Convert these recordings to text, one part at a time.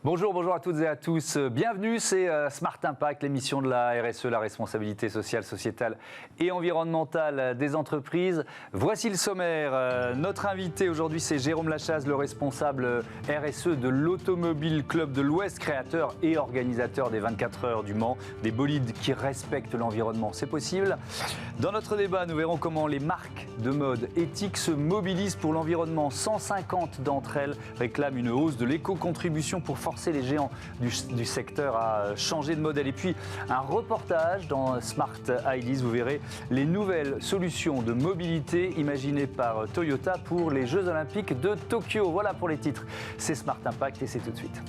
Bonjour à toutes et à tous. Bienvenue, c'est Smart Impact, l'émission de la RSE, la responsabilité sociale, sociétale et environnementale des entreprises. Voici le sommaire. Notre invité aujourd'hui, c'est Jérôme Lachaze, le responsable RSE de l'Automobile Club de l'Ouest, créateur et organisateur des 24 heures du Mans, des bolides qui respectent l'environnement. C'est possible. Dans notre débat, nous verrons comment les marques de mode éthiques se mobilisent pour l'environnement. 150 d'entre elles réclament une hausse de l'éco-contribution pour forcer les géants du secteur à changer de modèle. Et puis un reportage dans Smart Ideas, vous verrez les nouvelles solutions de mobilité imaginées par Toyota pour les Jeux Olympiques de Tokyo. Voilà pour les titres. C'est Smart Impact et c'est tout de suite.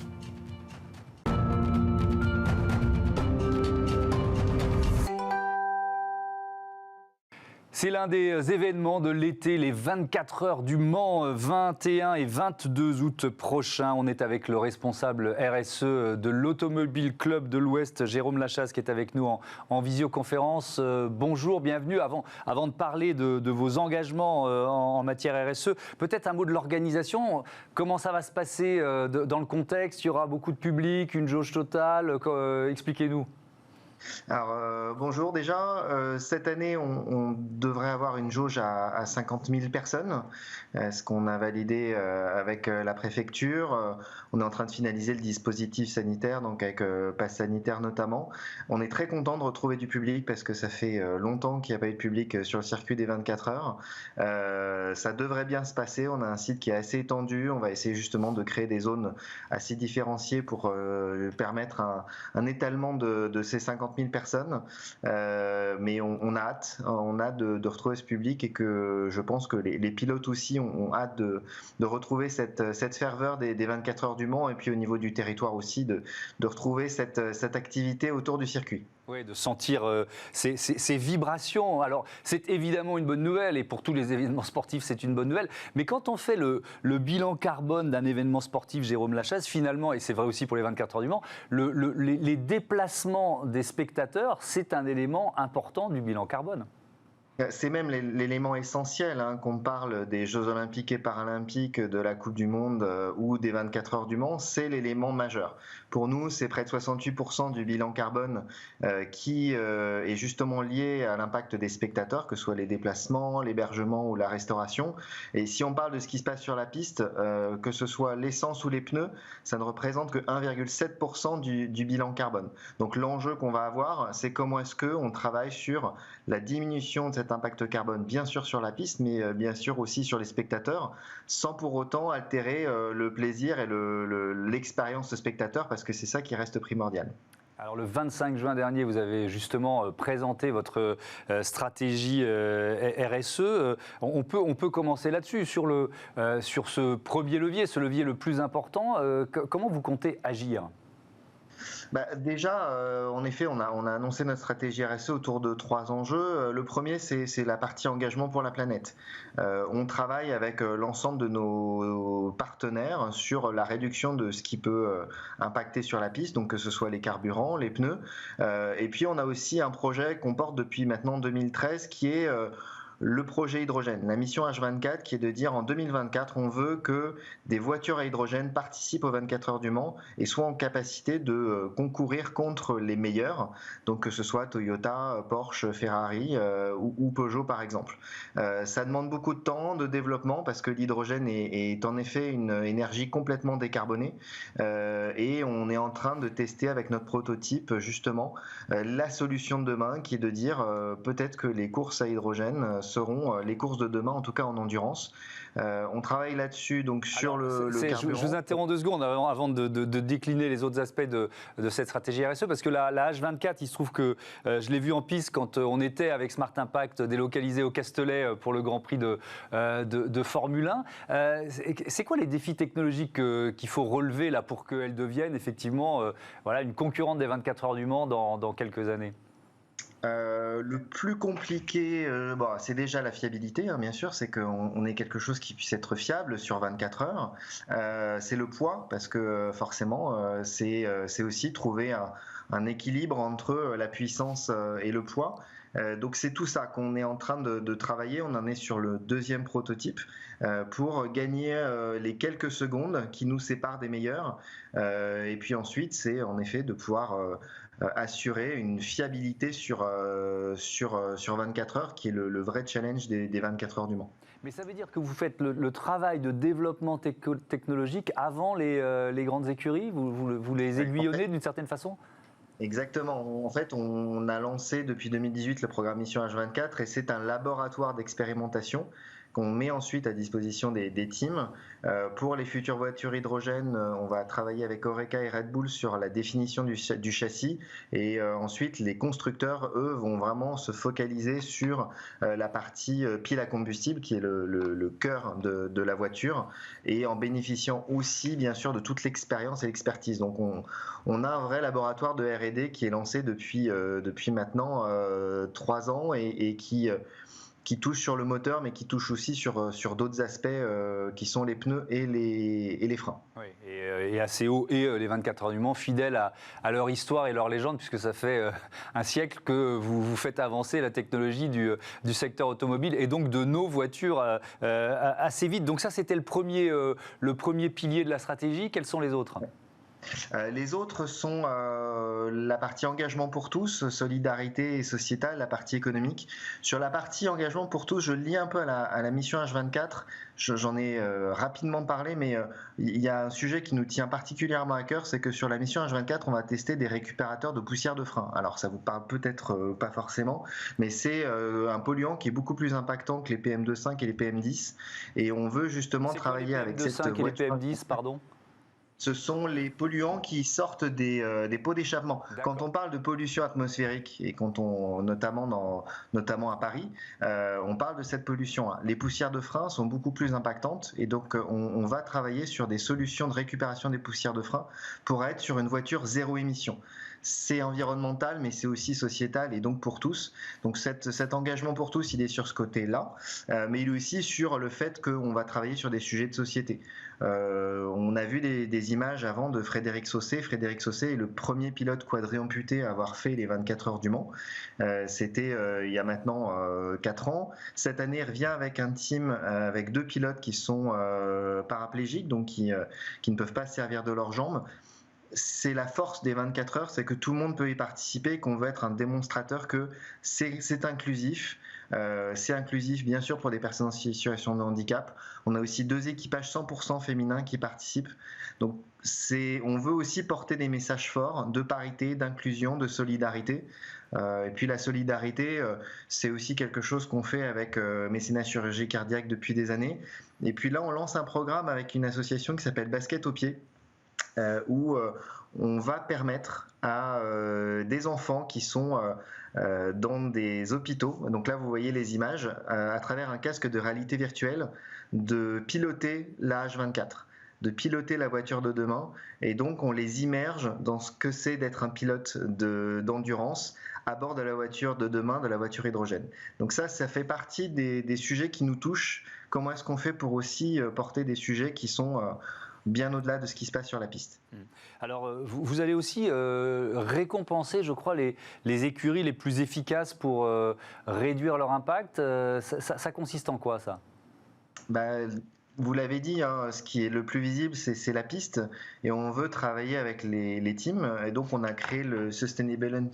C'est l'un des événements de l'été, les 24 heures du Mans, 21 et 22 août prochains. On est avec le responsable RSE de l'Automobile Club de l'Ouest, Jérôme Lachaze, qui est avec nous en visioconférence. Bonjour, bienvenue. Avant de parler de vos engagements en matière RSE, peut-être un mot de l'organisation. Comment ça va se passer dans le contexte? Il y aura beaucoup de public, une jauge totale. Expliquez-nous. Alors bonjour déjà, cette année on devrait avoir une jauge à 50 000 personnes, ce qu'on a validé avec la préfecture. On est en train de finaliser le dispositif sanitaire, donc avec passe sanitaire notamment. On est très content de retrouver du public parce que ça fait longtemps qu'il n'y a pas eu de public sur le circuit des 24 heures. Ça devrait bien se passer, on a un site qui est assez étendu, on va essayer justement de créer des zones assez différenciées pour permettre un étalement de ces 50 000 personnes, mais on a hâte de retrouver ce public et que je pense que les pilotes aussi ont hâte de retrouver cette ferveur des 24 heures du Mans et puis au niveau du territoire aussi de retrouver cette activité autour du circuit. Oui, de sentir ces vibrations. Alors, c'est évidemment une bonne nouvelle et pour tous les événements sportifs, c'est une bonne nouvelle. Mais quand on fait le bilan carbone d'un événement sportif, Jérôme Lachaze, finalement, et c'est vrai aussi pour les 24 heures du Mans, les déplacements des spectateurs, c'est un élément important du bilan carbone. C'est même l'élément essentiel, qu'on parle des Jeux Olympiques et Paralympiques, de la Coupe du Monde ou des 24 heures du Mans, c'est l'élément majeur. Pour nous, c'est près de 68% du bilan carbone qui est justement lié à l'impact des spectateurs, que ce soit les déplacements, l'hébergement ou la restauration. Et si on parle de ce qui se passe sur la piste, que ce soit l'essence ou les pneus, ça ne représente que 1,7% du bilan carbone. Donc l'enjeu qu'on va avoir, c'est comment est-ce qu'on travaille sur la diminution de cet impact carbone, bien sûr sur la piste, mais bien sûr aussi sur les spectateurs, sans pour autant altérer le plaisir et l'expérience de spectateur, parce que c'est ça qui reste primordial. Alors le 25 juin dernier, vous avez justement présenté votre stratégie RSE. On peut commencer là-dessus, sur ce premier levier, ce levier le plus important. Comment vous comptez agir ? Déjà, en effet, on a annoncé notre stratégie RSE autour de 3 enjeux. Le premier, c'est la partie engagement pour la planète. On travaille avec l'ensemble de nos partenaires sur la réduction de ce qui peut impacter sur la piste, donc que ce soit les carburants, les pneus. Et puis, on a aussi un projet qu'on porte depuis maintenant 2013 qui est le projet hydrogène, la mission H24 qui est de dire en 2024 on veut que des voitures à hydrogène participent aux 24 heures du Mans et soient en capacité de concourir contre les meilleurs, donc que ce soit Toyota, Porsche, Ferrari ou Peugeot par exemple. Ça demande beaucoup de temps, de développement parce que l'hydrogène est en effet une énergie complètement décarbonée et on est en train de tester avec notre prototype justement la solution de demain qui est de dire peut-être que les courses à hydrogène seront les courses de demain, en tout cas en endurance. On travaille là-dessus donc sur le carburant. Je vous interromps 2 secondes avant de décliner les autres aspects de cette stratégie RSE, parce que la H24, il se trouve que je l'ai vu en piste quand on était avec Smart Impact délocalisé au Castellet pour le Grand Prix de Formule 1. C'est quoi les défis technologiques qu'il faut relever là pour qu'elle devienne effectivement une concurrente des 24 heures du Mans dans quelques années ? Le plus compliqué, c'est déjà la fiabilité, bien sûr, c'est qu'on ait quelque chose qui puisse être fiable sur 24 heures. C'est le poids, parce que forcément, c'est aussi trouver un équilibre entre la puissance et le poids. Donc c'est tout ça qu'on est en train de travailler. On en est sur le deuxième prototype pour gagner les quelques secondes qui nous séparent des meilleurs. Et puis ensuite, c'est en effet de pouvoir assurer une fiabilité sur 24 heures, qui est le vrai challenge des 24 heures du Mans. Mais ça veut dire que vous faites le travail de développement technologique avant les grandes écuries, vous les aiguillonnez d'une certaine façon? Exactement. En fait, on a lancé depuis 2018 le programme Mission H24 et c'est un laboratoire d'expérimentation qu'on met ensuite à disposition des teams. Pour les futures voitures hydrogène, on va travailler avec Oreca et Red Bull sur la définition du châssis et ensuite les constructeurs, eux, vont vraiment se focaliser sur la partie pile à combustible qui est le cœur de la voiture et en bénéficiant aussi bien sûr de toute l'expérience et l'expertise. Donc on a un vrai laboratoire de R&D qui est lancé depuis maintenant 3 ans et qui touche sur le moteur, mais qui touche aussi sur d'autres aspects qui sont les pneus et les freins. Oui, et assez haut, et les 24 heures du Mans, fidèles à leur histoire et leur légende, puisque ça fait un siècle que vous faites avancer la technologie du secteur automobile, et donc de nos voitures assez vite. Donc ça, c'était le premier pilier de la stratégie. Quels sont les autres ? Les autres sont la partie engagement pour tous, solidarité et sociétale, la partie économique. Sur la partie engagement pour tous, je lis un peu à la mission H24, j'en ai rapidement parlé, mais il y a un sujet qui nous tient particulièrement à cœur, c'est que sur la mission H24, on va tester des récupérateurs de poussière de frein. Alors ça vous parle peut-être pas forcément, mais c'est un polluant qui est beaucoup plus impactant que les PM2.5 et les PM10, et on veut justement travailler avec cette voiture. C'est quoi les PM2.5 et les PM10, pardon ? Ce sont les polluants qui sortent des pots d'échappement. Quand on parle de pollution atmosphérique et notamment à Paris, on parle de cette pollution. Les poussières de frein sont beaucoup plus impactantes et donc on va travailler sur des solutions de récupération des poussières de frein pour être sur une voiture zéro émission. C'est environnemental, mais c'est aussi sociétal et donc pour tous. Donc cet engagement pour tous, il est sur ce côté-là, mais il est aussi sur le fait qu'on va travailler sur des sujets de société. On a vu des images avant de Frédéric Sausset. Frédéric Sausset est le premier pilote quadri-amputé à avoir fait les 24 heures du Mans. C'était il y a maintenant 4 ans. Cette année, il revient avec un team avec 2 pilotes qui sont paraplégiques, donc qui ne peuvent pas se servir de leurs jambes. C'est la force des 24 heures, c'est que tout le monde peut y participer, qu'on veut être un démonstrateur que c'est inclusif. C'est inclusif bien sûr pour des personnes en situation de handicap. On a aussi 2 équipages 100% féminins qui participent. Donc on veut aussi porter des messages forts de parité, d'inclusion, de solidarité. Et puis la solidarité, c'est aussi quelque chose qu'on fait avec Mécénat Chirurgie Cardiaque depuis des années. Et puis là, on lance un programme avec une association qui s'appelle Basket au pied, où on va permettre à des enfants qui sont dans des hôpitaux, donc là vous voyez les images, à travers un casque de réalité virtuelle, de piloter la H24, de piloter la voiture de demain, et donc on les immerge dans ce que c'est d'être un pilote d'endurance à bord de la voiture de demain, de la voiture hydrogène. Donc ça fait partie des sujets qui nous touchent. Comment est-ce qu'on fait pour aussi porter des sujets qui sont bien au-delà de ce qui se passe sur la piste. Alors, vous allez aussi récompenser, je crois, les écuries les plus efficaces pour réduire leur impact. Ça consiste en quoi, ça ? Vous l'avez dit, hein, ce qui est le plus visible, c'est la piste, et on veut travailler avec les teams, et donc on a créé le Sustainable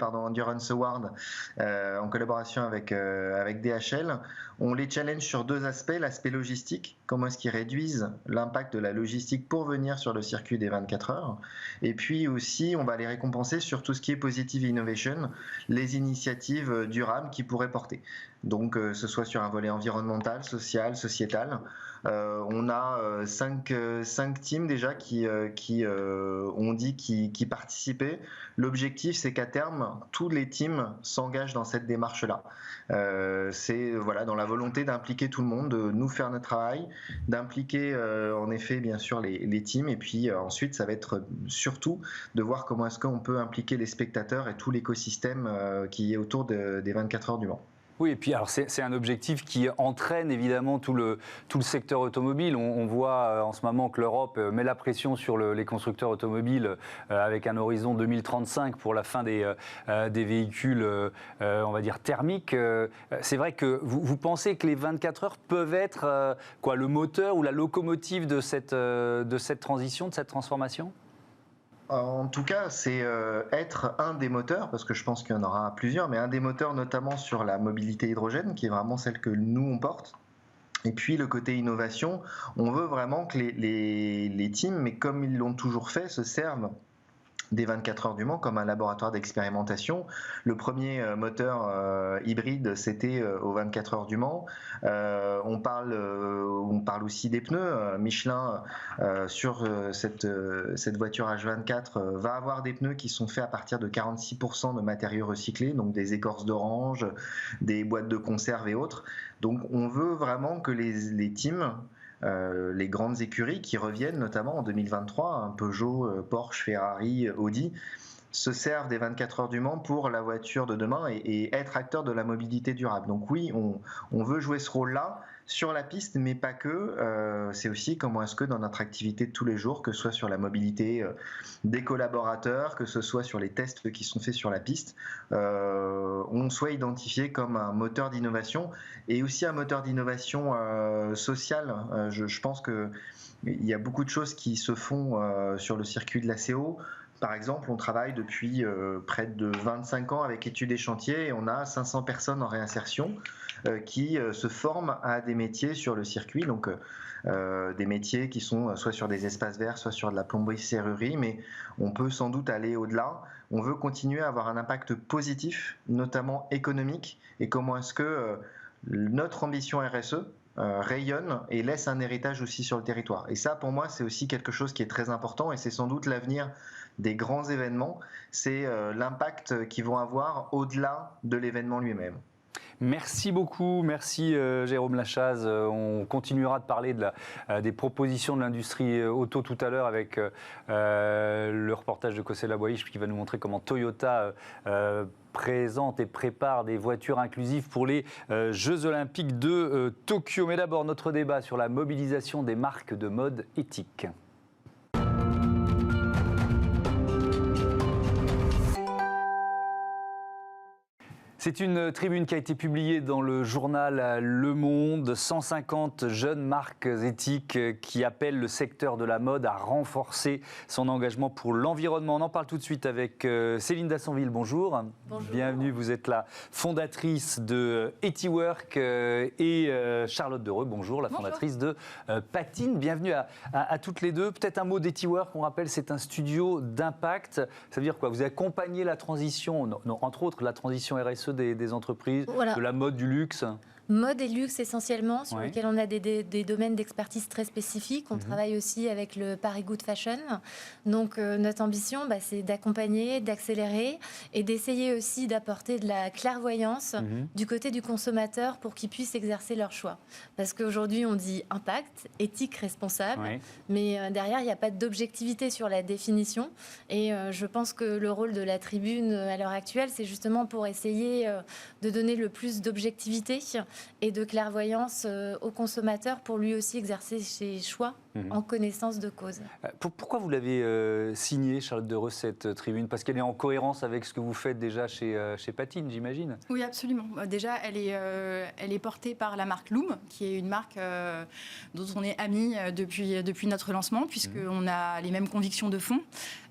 Endurance Award en collaboration avec DHL. On les challenge sur 2 aspects, l'aspect logistique, comment est-ce qu'ils réduisent l'impact de la logistique pour venir sur le circuit des 24 heures, et puis aussi on va les récompenser sur tout ce qui est Positive Innovation, les initiatives durables qu'ils pourraient porter. Donc que ce soit sur un volet environnemental, social, sociétal. On a 5 teams déjà qui ont dit qui participaient. L'objectif, c'est qu'à terme, tous les teams s'engagent dans cette démarche-là. C'est dans la volonté d'impliquer tout le monde, de nous faire notre travail, d'impliquer en effet bien sûr les teams, et puis ensuite ça va être surtout de voir comment est-ce qu'on peut impliquer les spectateurs et tout l'écosystème qui est autour des 24 heures du Mans. Oui, et puis alors c'est un objectif qui entraîne évidemment tout le secteur automobile. On voit en ce moment que l'Europe met la pression sur les constructeurs automobiles avec un horizon 2035 pour la fin des véhicules, on va dire, thermiques. C'est vrai que vous pensez que les 24 heures peuvent être le moteur ou la locomotive de cette transition, de cette transformation ? En tout cas, c'est être un des moteurs, parce que je pense qu'il y en aura plusieurs, mais un des moteurs notamment sur la mobilité hydrogène, qui est vraiment celle que nous, on porte. Et puis le côté innovation, on veut vraiment que les teams, mais comme ils l'ont toujours fait, se servent des 24 heures du Mans comme un laboratoire d'expérimentation. Le premier moteur hybride, c'était aux 24 heures du Mans. On parle aussi des pneus. Michelin, sur cette voiture H24, va avoir des pneus qui sont faits à partir de 46% de matériaux recyclés, donc des écorces d'orange, des boîtes de conserve et autres. Donc on veut vraiment que les teams, les grandes écuries qui reviennent notamment en 2023, Peugeot, Porsche, Ferrari, Audi, se servent des 24 heures du Mans pour la voiture de demain et être acteur de la mobilité durable. Donc oui, on veut jouer ce rôle-là sur la piste, mais pas que. C'est aussi comment est-ce que dans notre activité de tous les jours, que ce soit sur la mobilité des collaborateurs, que ce soit sur les tests qui sont faits sur la piste, on soit identifié comme un moteur d'innovation et aussi un moteur d'innovation sociale. Je pense qu'il y a beaucoup de choses qui se font sur le circuit de la CO. Par exemple, on travaille depuis près de 25 ans avec Études et Chantiers et on a 500 personnes en réinsertion qui se forment à des métiers sur le circuit, donc des métiers qui sont soit sur des espaces verts, soit sur de la plomberie-serrurerie, mais on peut sans doute aller au-delà. On veut continuer à avoir un impact positif, notamment économique, et comment est-ce que notre ambition RSE rayonne et laisse un héritage aussi sur le territoire. Et ça, pour moi, c'est aussi quelque chose qui est très important et c'est sans doute l'avenir des grands événements, c'est l'impact qu'ils vont avoir au-delà de l'événement lui-même. Merci beaucoup, merci Jérôme Lachaze. On continuera de parler des propositions de l'industrie auto tout à l'heure avec le reportage de Kosela Boyish qui va nous montrer comment Toyota présente et prépare des voitures inclusives pour les Jeux Olympiques de Tokyo. Mais d'abord, notre débat sur la mobilisation des marques de mode éthique. C'est une tribune qui a été publiée dans le journal Le Monde. 150 jeunes marques éthiques qui appellent le secteur de la mode à renforcer son engagement pour l'environnement. On en parle tout de suite avec Céline Dassonville. Bonjour. Bonjour. Bienvenue, vous êtes la fondatrice de Etiwork et Charlotte Dereux. Bonjour, la fondatrice de Patine. Bienvenue à toutes les deux. Peut-être un mot d'Etiwork, on rappelle, c'est un studio d'impact. Ça veut dire quoi? Vous accompagnez la transition, entre autres la transition RSE des entreprises, voilà, de la mode, du luxe. Mode et luxe essentiellement, sur lequel on a des domaines d'expertise très spécifiques. On travaille aussi avec le Paris Good Fashion. Donc notre ambition, c'est d'accompagner, d'accélérer et d'essayer aussi d'apporter de la clairvoyance du côté du consommateur pour qu'ils puissent exercer leur choix. Parce qu'aujourd'hui, on dit impact, éthique, responsable, mais derrière, il n'y a pas d'objectivité sur la définition. Et je pense que le rôle de la tribune à l'heure actuelle, c'est justement pour essayer de donner le plus d'objectivité et de clairvoyance au consommateur pour lui aussi exercer ses choix en connaissance de cause. Pourquoi vous l'avez signée, Charlotte Dereux, cette tribune? Parce qu'elle est en cohérence avec ce que vous faites déjà chez Patine, j'imagine? Oui, absolument. Déjà, elle est portée par la marque Loom, qui est une marque dont on est amis depuis notre lancement, puisqu'on a les mêmes convictions de fond.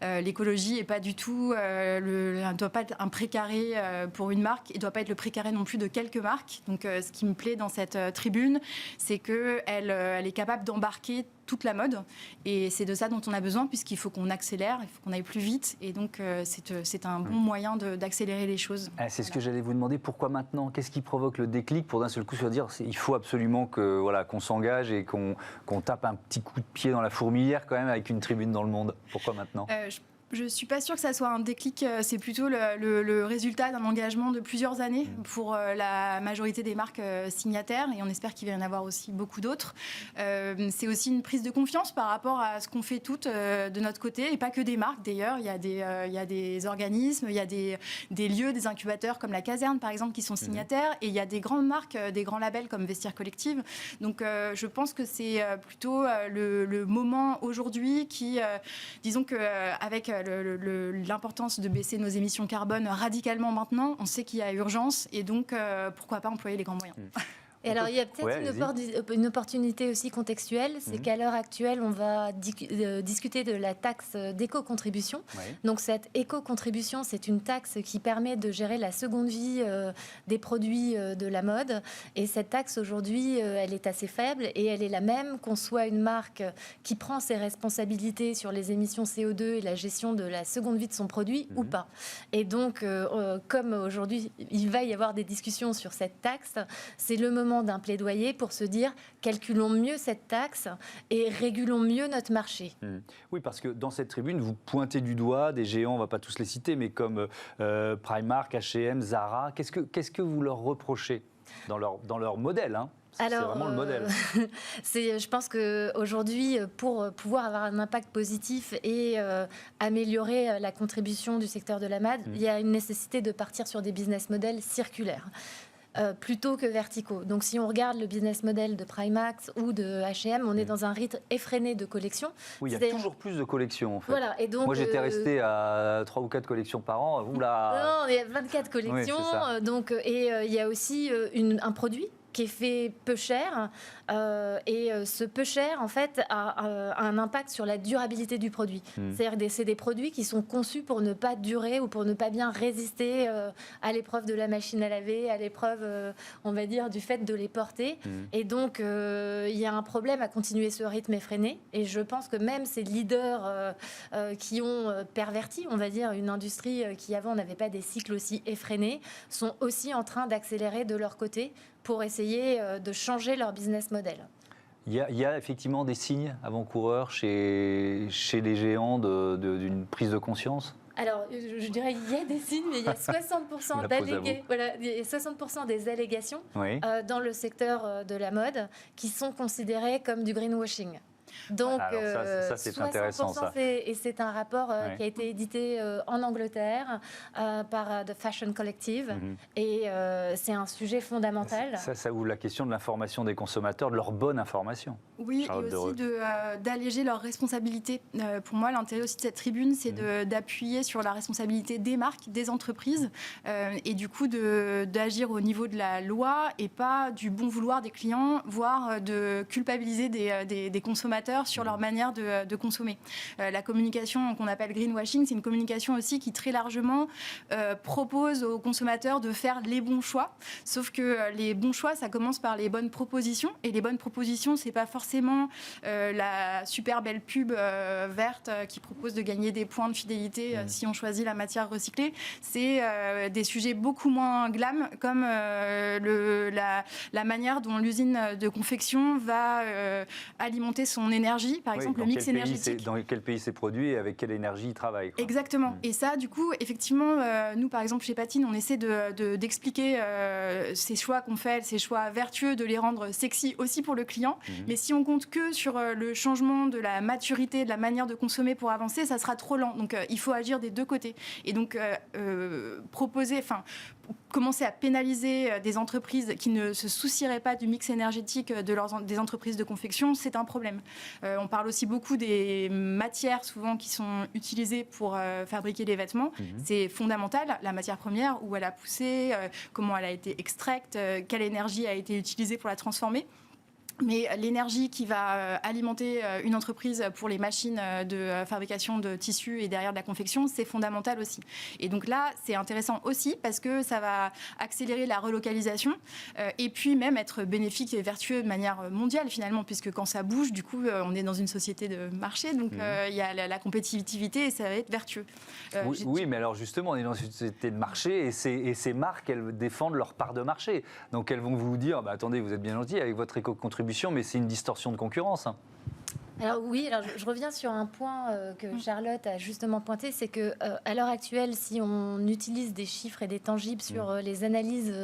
L'écologie n'est pas du tout, ne doit pas être un précaré pour une marque, et ne doit pas être le précaré non plus de quelques marques. Donc, ce qui me plaît dans cette tribune, c'est qu'elle est capable d'embarquer toute la mode, et c'est de ça dont on a besoin, puisqu'il faut qu'on accélère, il faut qu'on aille plus vite, et donc c'est un bon moyen d'accélérer les choses. C'est ce que j'allais vous demander, pourquoi maintenant? Qu'est-ce qui provoque le déclic pour d'un seul coup se dire il faut absolument qu'on s'engage et qu'on tape un petit coup de pied dans la fourmilière quand même avec une tribune dans le monde? Pourquoi maintenant? Je ne suis pas sûre que ça soit un déclic, c'est plutôt le résultat d'un engagement de plusieurs années pour la majorité des marques signataires, et on espère qu'il va y en avoir aussi beaucoup d'autres. C'est aussi une prise de confiance par rapport à ce qu'on fait toutes de notre côté, et pas que des marques d'ailleurs. Il y a des organismes, il y a des lieux, des incubateurs comme la Caserne par exemple qui sont signataires, et il y a des grandes marques, des grands labels comme Vestiaire Collective. Donc je pense que c'est plutôt le moment aujourd'hui qui, disons qu'avec l'importance de baisser nos émissions carbone radicalement maintenant, on sait qu'il y a urgence, et donc pourquoi pas employer les grands moyens. Et alors, il y a peut-être une opportunité aussi contextuelle, c'est qu'à l'heure actuelle, on va discuter de la taxe d'éco-contribution. Donc, cette éco-contribution, c'est une taxe qui permet de gérer la seconde vie des produits de la mode. Et cette taxe, aujourd'hui, elle est assez faible, et elle est la même qu'on soit une marque qui prend ses responsabilités sur les émissions CO2 et la gestion de la seconde vie de son produit ou pas. Et donc, comme aujourd'hui, il va y avoir des discussions sur cette taxe, c'est le moment d'un plaidoyer pour se dire calculons mieux cette taxe et régulons mieux notre marché. Oui, parce que dans cette tribune, vous pointez du doigt des géants, on ne va pas tous les citer, mais comme Primark, H&M, Zara. Qu'est-ce que vous leur reprochez dans leur modèle, hein? C'est vraiment le modèle. Je pense qu'aujourd'hui, pour pouvoir avoir un impact positif et améliorer la contribution du secteur de la mode, il y a une nécessité de partir sur des business models circulaires. Plutôt que verticaux. Donc si on regarde le business model de Primark ou de H&M, on est dans un rythme effréné de collections. Oui, il y a toujours plus de collections en fait. Voilà, et donc, moi j'étais resté à 3 ou 4 collections par an. Non, il y a 24 collections. Oui, donc, et il y a aussi un produit qui est fait peu cher, et ce peu cher en fait a un impact sur la durabilité du produit. C'est-à-dire que c'est des produits qui sont conçus pour ne pas durer ou pour ne pas bien résister à l'épreuve de la machine à laver, à l'épreuve, on va dire, du fait de les porter. Et donc il y a un problème à continuer ce rythme effréné. Et je pense que même ces leaders qui ont perverti, on va dire, une industrie qui avant n'avait pas des cycles aussi effrénés, sont aussi en train d'accélérer de leur côté pour essayer de changer leur business model. Il y a effectivement des signes avant-coureurs chez les géants d'une prise de conscience? Alors, je dirais qu'il y a des signes, mais il y a 60% des allégations dans le secteur de la mode qui sont considérées comme du greenwashing. Donc, ça c'est intéressant. Ça. Et c'est un rapport qui a été édité en Angleterre par The Fashion Collective. Et c'est un sujet fondamental. Ça ouvre la question de l'information des consommateurs, de leur bonne information. Oui, Charlotte et aussi d'alléger leurs responsabilités. Pour moi, l'intérêt aussi de cette tribune, c'est d'appuyer sur la responsabilité des marques, des entreprises, et du coup d'agir au niveau de la loi et pas du bon vouloir des clients, voire de culpabiliser des consommateurs sur leur manière de consommer. La communication qu'on appelle greenwashing, c'est une communication aussi qui très largement propose aux consommateurs de faire les bons choix. Sauf que les bons choix, ça commence par les bonnes propositions. Et les bonnes propositions, c'est pas forcément la super belle pub verte qui propose de gagner des points de fidélité si on choisit la matière recyclée. C'est des sujets beaucoup moins glam, comme la manière dont l'usine de confection va alimenter son énergie, par exemple le mix énergétique. Dans quel pays c'est produit et avec quelle énergie il travaille. Exactement. Et ça, du coup, effectivement, nous, par exemple, chez Patine, on essaie d'expliquer ces choix qu'on fait, ces choix vertueux, de les rendre sexy aussi pour le client. Mais si on compte que sur le changement de la maturité, de la manière de consommer pour avancer, ça sera trop lent. Donc, il faut agir des deux côtés. Et donc, commencer à pénaliser des entreprises qui ne se soucieraient pas du mix énergétique des entreprises de confection, c'est un problème. On parle aussi beaucoup des matières souvent qui sont utilisées pour fabriquer les vêtements. C'est fondamental, la matière première, où elle a poussé, comment elle a été extraite, quelle énergie a été utilisée pour la transformer. Mais l'énergie qui va alimenter une entreprise pour les machines de fabrication de tissus et derrière de la confection, c'est fondamental aussi. Et donc là, c'est intéressant aussi parce que ça va accélérer la relocalisation et puis même être bénéfique et vertueux de manière mondiale finalement, puisque quand ça bouge, du coup, on est dans une société de marché, donc il y a la compétitivité et ça va être vertueux. Oui, mais alors justement, on est dans une société de marché et ces marques, elles défendent leur part de marché. Donc elles vont vous dire, attendez, vous êtes bien gentil avec votre éco-contribution, mais c'est une distorsion de concurrence. Alors oui, je reviens sur un point que Charlotte a justement pointé, c'est que à l'heure actuelle, si on utilise des chiffres et des tangibles sur les analyses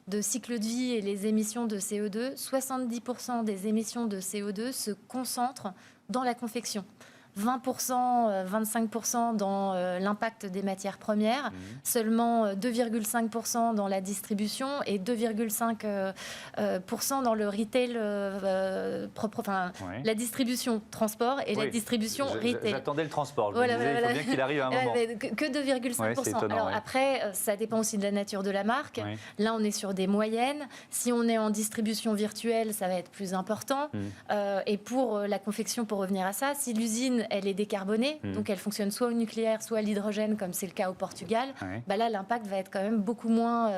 de cycle de vie et les émissions de CO2, 70% des émissions de CO2 se concentrent dans la confection. 20%, 25% dans l'impact des matières premières, seulement 2,5% dans la distribution et 2,5% dans le retail propre, enfin la distribution transport et la distribution retail. J'attendais le transport, il faut bien qu'il arrive à un moment. Que 2,5%. Étonnant, Alors après, ça dépend aussi de la nature de la marque. Là, on est sur des moyennes. Si on est en distribution virtuelle, ça va être plus important. Et pour la confection, pour revenir à ça, si l'usine elle est décarbonée, donc elle fonctionne soit au nucléaire, soit à l'hydrogène, comme c'est le cas au Portugal, là, l'impact va être quand même beaucoup moins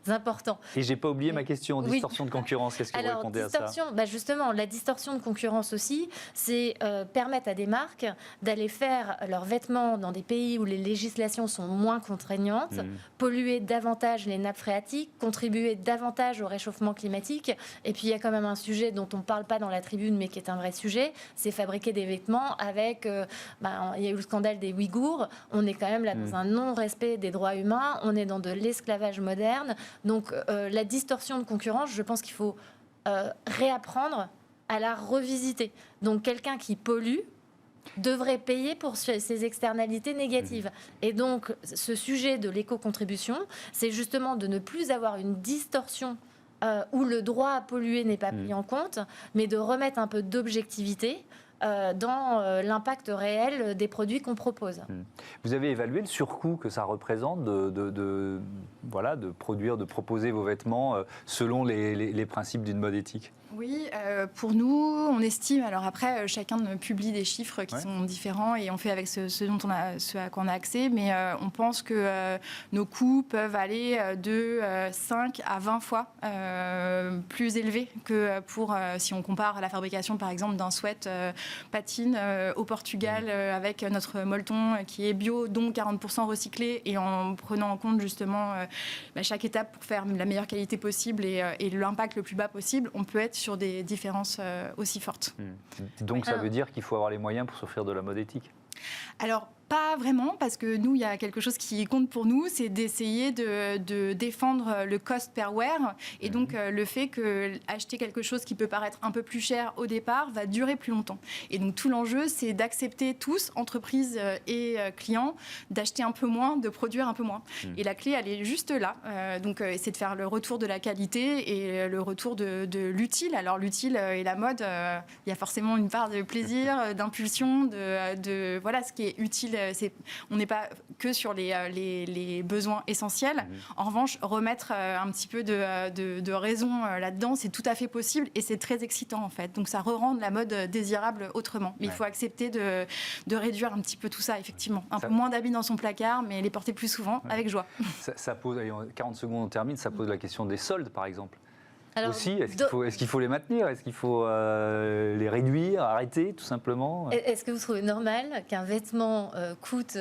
important. Et j'ai pas oublié ma question, distorsion de concurrence, qu'est-ce que vous répondez à ça? Justement, la distorsion de concurrence aussi, c'est permettre à des marques d'aller faire leurs vêtements dans des pays où les législations sont moins contraignantes, polluer davantage les nappes phréatiques, contribuer davantage au réchauffement climatique. Et puis, il y a quand même un sujet dont on ne parle pas dans la tribune, mais qui est un vrai sujet, c'est fabriquer des vêtements avec, il y a eu le scandale des Ouïghours, on est quand même là dans un non-respect des droits humains, on est dans de l'esclavage moderne. Donc la distorsion de concurrence, je pense qu'il faut réapprendre à la revisiter. Donc quelqu'un qui pollue devrait payer pour ses externalités négatives. Et donc ce sujet de l'éco-contribution, c'est justement de ne plus avoir une distorsion où le droit à polluer n'est pas pris en compte, mais de remettre un peu d'objectivité dans l'impact réel des produits qu'on propose. Vous avez évalué le surcoût que ça représente de produire, de proposer vos vêtements selon les principes d'une mode éthique? Oui, pour nous, on estime, alors après, chacun publie des chiffres qui sont différents et on fait avec ce à quoi on a accès, mais on pense que nos coûts peuvent aller de 5 à 20 fois plus élevés que pour, si on compare la fabrication, par exemple, d'un sweat patine au Portugal avec notre molleton qui est bio, dont 40% recyclé, et en prenant en compte justement chaque étape pour faire la meilleure qualité possible et l'impact le plus bas possible, on peut être sur des différences aussi fortes. Donc ça veut dire qu'il faut avoir les moyens pour s'offrir de la mode éthique? Alors, pas vraiment, parce que nous, il y a quelque chose qui compte pour nous, c'est d'essayer de défendre le cost per wear, et donc le fait que acheter quelque chose qui peut paraître un peu plus cher au départ va durer plus longtemps. Et donc tout l'enjeu, c'est d'accepter tous, entreprises et clients, d'acheter un peu moins, de produire un peu moins. Et la clé, elle est juste là. Donc c'est de faire le retour de la qualité et le retour de l'utile. Alors l'utile et la mode, il y a forcément une part de plaisir, d'impulsion, de voilà, ce qui est utile. On n'est pas que sur les besoins essentiels. En revanche, remettre un petit peu de raison là-dedans, c'est tout à fait possible et c'est très excitant en fait. Donc ça re-rend la mode désirable autrement. Mais il faut accepter de réduire un petit peu tout ça, effectivement. Un peu moins d'habits dans son placard, mais les porter plus souvent avec joie. Ça pose, allez, 40 secondes on termine, ça pose la question des soldes par exemple. Alors, aussi, est-ce qu'il faut les maintenir? Est-ce qu'il faut les réduire, arrêter tout simplement? Est-ce que vous trouvez normal qu'un vêtement coûte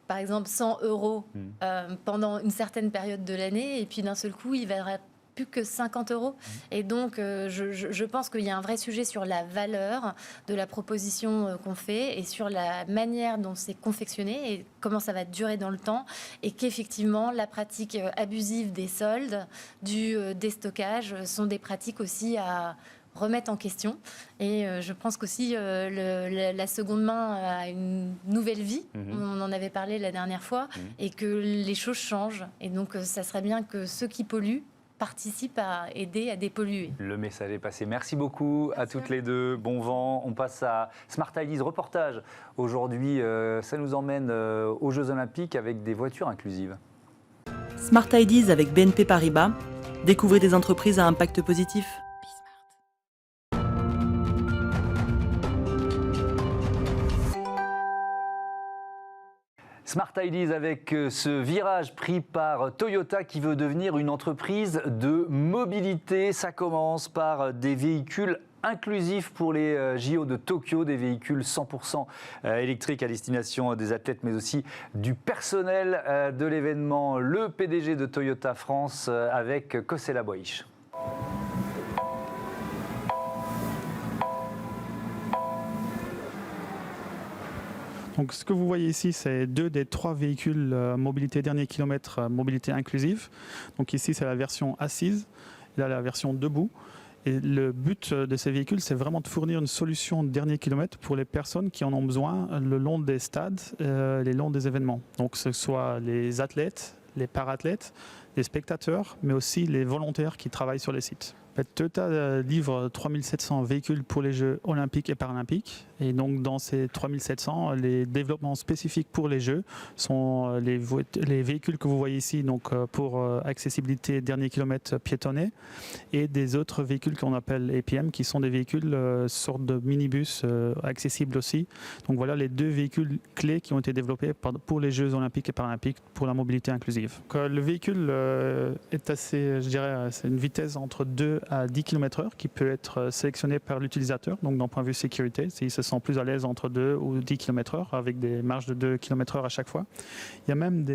par exemple 100 € pendant une certaine période de l'année et puis d'un seul coup il va plus que 50 €? Et donc je pense qu'il y a un vrai sujet sur la valeur de la proposition qu'on fait et sur la manière dont c'est confectionné et comment ça va durer dans le temps, et qu'effectivement la pratique abusive des soldes, du déstockage sont des pratiques aussi à remettre en question. Et je pense qu'aussi la seconde main a une nouvelle vie, on en avait parlé la dernière fois, et que les choses changent. Et donc ça serait bien que ceux qui polluent participe à aider à dépolluer. Le message est passé. Merci beaucoup à toutes les deux. Bon vent. On passe à Smart Ideas reportage. Aujourd'hui, ça nous emmène aux Jeux Olympiques avec des voitures inclusives. Smart Ideas avec BNP Paribas. Découvrez des entreprises à impact positif. Smart Ideas avec ce virage pris par Toyota qui veut devenir une entreprise de mobilité. Ça commence par des véhicules inclusifs pour les JO de Tokyo, des véhicules 100% électriques à destination des athlètes, mais aussi du personnel de l'événement. Le PDG de Toyota France avec Kosela Boish. Donc, ce que vous voyez ici, c'est 2 des 3 véhicules mobilité dernier kilomètre, mobilité inclusive. Donc ici, c'est la version assise, là la version debout. Et le but de ces véhicules, c'est vraiment de fournir une solution de dernier kilomètre pour les personnes qui en ont besoin le long des stades, le long des événements. Donc, que ce soit les athlètes, les parathlètes, les spectateurs, mais aussi les volontaires qui travaillent sur les sites. Toyota livre 3700 véhicules pour les Jeux olympiques et paralympiques. Et donc dans ces 3700, les développements spécifiques pour les Jeux sont les véhicules que vous voyez ici, donc pour accessibilité dernier kilomètre piétonné, et des autres véhicules qu'on appelle APM, qui sont des véhicules sortes de minibus accessibles aussi. Donc voilà les 2 véhicules clés qui ont été développés pour les Jeux olympiques et paralympiques pour la mobilité inclusive. Donc, le véhicule est assez, je dirais, c'est une vitesse entre 2 à 10 km/h qui peut être sélectionné par l'utilisateur, donc d'un point de vue sécurité, s'il se sent plus à l'aise entre 2 ou 10 km/h avec des marges de 2 km/h à chaque fois. Il y a même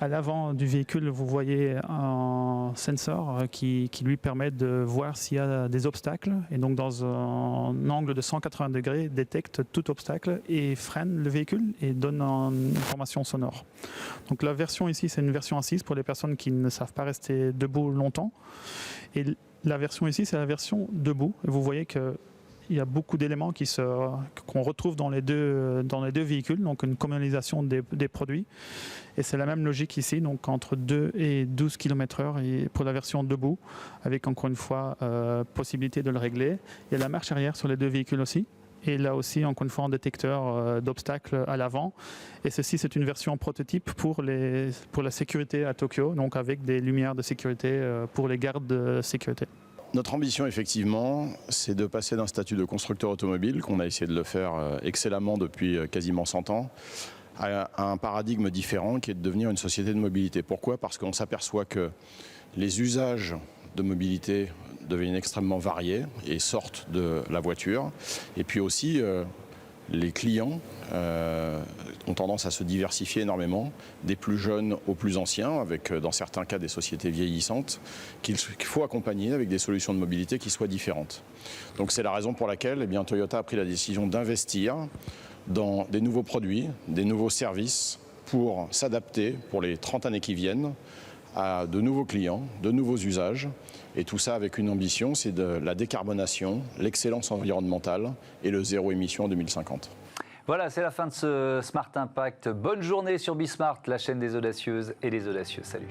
à l'avant du véhicule, vous voyez un sensor qui lui permet de voir s'il y a des obstacles, et donc dans un angle de 180 degrés détecte tout obstacle et freine le véhicule et donne une information sonore. Donc la version ici, c'est une version assise pour les personnes qui ne savent pas rester debout longtemps. Et la version ici, c'est la version debout. Et vous voyez qu'il y a beaucoup d'éléments qu'on retrouve dans les deux véhicules, donc une communalisation des produits. Et c'est la même logique ici, donc entre 2 et 12 km/h pour la version debout, avec encore une fois possibilité de le régler. Il y a la marche arrière sur les 2 véhicules aussi. Et là aussi, encore une fois, un détecteur d'obstacles à l'avant. Et ceci, c'est une version prototype pour la sécurité à Tokyo, donc avec des lumières de sécurité pour les gardes de sécurité. Notre ambition, effectivement, c'est de passer d'un statut de constructeur automobile, qu'on a essayé de le faire excellemment depuis quasiment 100 ans, à un paradigme différent qui est de devenir une société de mobilité. Pourquoi ? Parce qu'on s'aperçoit que les usages de mobilité deviennent extrêmement variés et sortent de la voiture. Et puis aussi, les clients ont tendance à se diversifier énormément, des plus jeunes aux plus anciens, avec dans certains cas des sociétés vieillissantes, qu'il faut accompagner avec des solutions de mobilité qui soient différentes. Donc c'est la raison pour laquelle Toyota a pris la décision d'investir dans des nouveaux produits, des nouveaux services pour s'adapter pour les 30 années qui viennent à de nouveaux clients, de nouveaux usages, et tout ça avec une ambition, c'est de la décarbonation, l'excellence environnementale et le zéro émission en 2050. Voilà, c'est la fin de ce Smart Impact. Bonne journée sur Bismart, la chaîne des audacieuses et des audacieux. Salut.